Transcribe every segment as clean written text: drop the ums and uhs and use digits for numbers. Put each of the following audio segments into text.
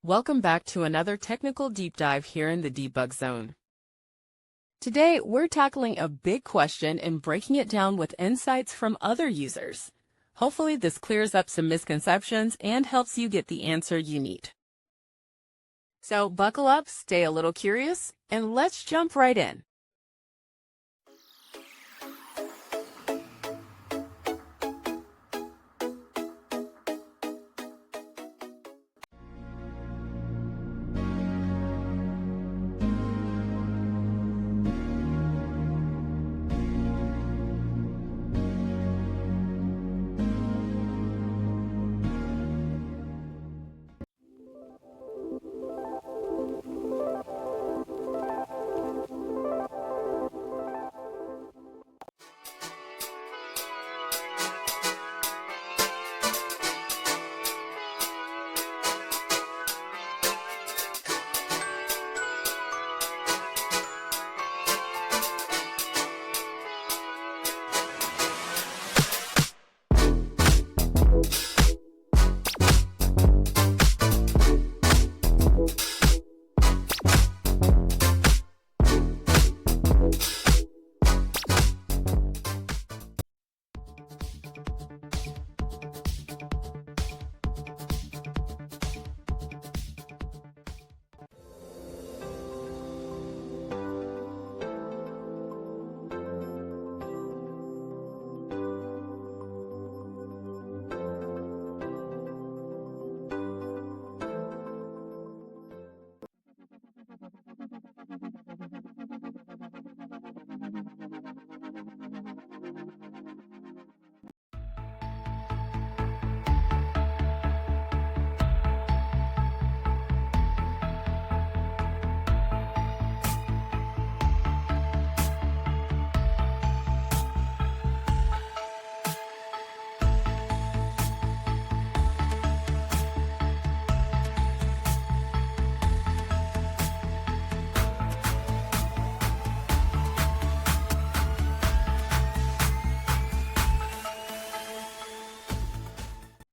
Welcome back to another technical deep dive here in the debug zone. Today, we're tackling a big question and breaking it down with insights from other users. Hopefully, this clears up some misconceptions and helps you get the answer you need. So buckle up, stay a little curious, and let's jump right in.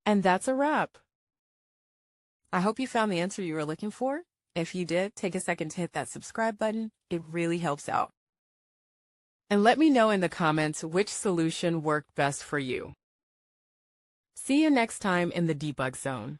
And that's a wrap. I hope you found the answer you were looking for. If you did, take a second to hit that subscribe button. It really helps out. And let me know in the comments which solution worked best for you. See you next time in the debug zone.